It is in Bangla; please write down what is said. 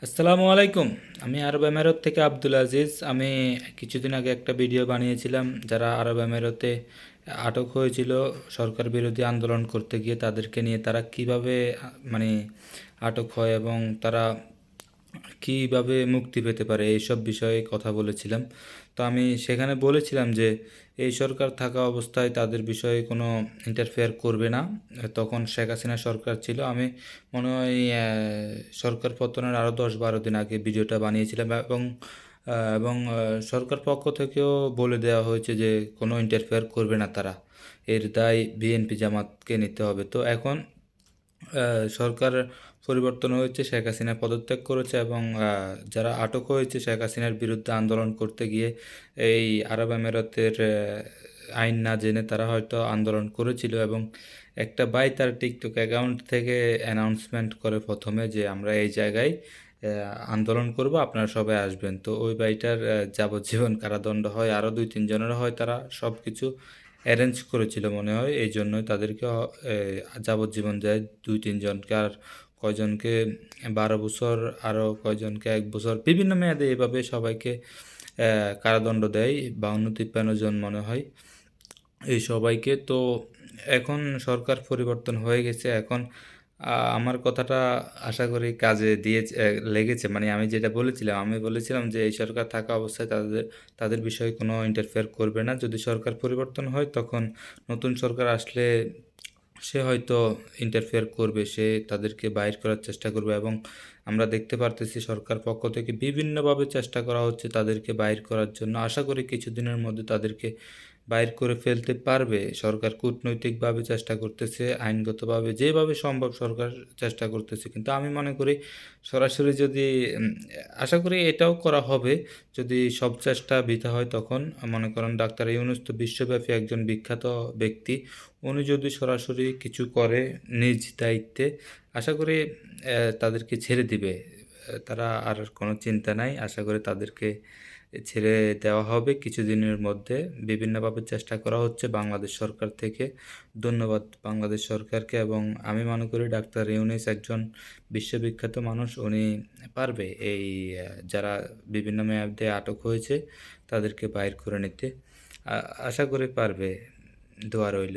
আসসালামু আলাইকুম। আমি আরব আমিরাত থেকে আব্দুল আজিজ। আমি কিছুদিন আগে একটা ভিডিও বানিয়েছিলাম, যারা আরব আমিরাতে আটক হয়েছিল সরকার বিরোধী আন্দোলন করতে গিয়ে, তাদেরকে নিয়ে তারা কিভাবে মানে আটক হয় এবং তারা কিভাবে মুক্তি পেতে পারে এইসব বিষয়ে কথা বলেছিলাম। তো আমি সেখানে বলেছিলাম যে এই সরকার থাকা অবস্থায় তাদের বিষয়ে কোনো ইন্টারফেয়ার করবে না। তখন শেখ হাসিনা সরকার ছিল। আমি মনে হয় সরকার পতনের আরও 10-12 দিন আগে ভিডিওটা বানিয়েছিলাম, এবং সরকার পক্ষ থেকেও বলে দেওয়া হয়েছে যে কোনো ইন্টারফেয়ার করবে না তারা। এর দায় বিএনপি জামাতকে নিতে হবে। তো এখন সরকার পরিবর্তন হয়েছে, শেখ হাসিনা পদত্যাগ করেছে, এবং যারা আটক হয়েছে শেখ হাসিনার বিরুদ্ধে আন্দোলন করতে গিয়ে এই আরব আমিরাতের আইন না জেনে, তারা হয়তো আন্দোলন করেছিল। এবং একটা ভাই তার টিকটক অ্যাকাউন্ট থেকে অ্যানাউন্সমেন্ট করে প্রথমে যে আমরা এই জায়গায় আন্দোলন করব, আপনারা সবাই আসবেন। তো ওই ভাইটার যাবজ্জীবন কারাদণ্ড হয়, আরও 2-3 জনেরও হয়। তারা সব কিছু অ্যারেঞ্জ করেছিল মনে হয়, এই জন্যই তাদেরকে যাবজ্জীবন দেয় 2-3 জনকে। আর কয়জনকে 12 বছর, আরও কয়জনকে 1 বছর, বিভিন্ন মেয়াদে এভাবে সবাইকে কারাদণ্ড দেয়। 52-53 জন মনে হয় এই সবাইকে। তো এখন সরকার পরিবর্তন হয়ে গেছে। এখন আমার কথাটা আশা করি কাজে দিয়ে লেগেছে। মানে আমি যেটা বলেছিলাম, আমি বলেছিলাম যে এই সরকার থাকা অবস্থায় তাদের তাদের বিষয়ে কোনো ইন্টারফেয়ার করবে না। যদি সরকার পরিবর্তন হয়, তখন নতুন সরকার আসলে সে হয়তো ইন্টারফেয়ার করবে, সে তাদেরকে বাইর করার চেষ্টা করবে। এবং আমরা দেখতে পারতেছি সরকার পক্ষ থেকে বিভিন্নভাবে চেষ্টা করা হচ্ছে তাদেরকে বাইর করার জন্য। আশা করি কিছুদিনের মধ্যে তাদেরকে বাইর করে ফেলতে পারবে সরকার। কূটনৈতিকভাবে চেষ্টা করতেছে, আইনগতভাবে যেভাবে সম্ভব সরকার চেষ্টা করতেছে। কিন্তু আমি মনে করি সরাসরি যদি আশা করি এটাও করা হবে। যদি সব চেষ্টা বৃথা হয়, তখন মনে করেন ডাক্তার ইউনূস তো বিশ্বব্যাপী একজন বিখ্যাত ব্যক্তি। উনি যদি সরাসরি কিছু করে নিজ দায়িত্বে, আশা করি তাদেরকে ছেড়ে দিবে। তারা আর কোনো চিন্তা নাই। আশা করি তাদেরকে ছেড়ে দেওয়া হবে কিছুদিনের মধ্যে। বিভিন্নভাবে চেষ্টা করা হচ্ছে বাংলাদেশ সরকার থেকে। ধন্যবাদ বাংলাদেশ সরকারকে। এবং আমি মনে করি ডাক্তার ইউনূস একজন বিশ্ববিখ্যাত মানুষ। উনি পারবে এই যারা বিভিন্ন মেয়াদে আটক হয়েছে তাদেরকে বাইর করে নিতে। আশা করি পারবে। দোয়া রইল।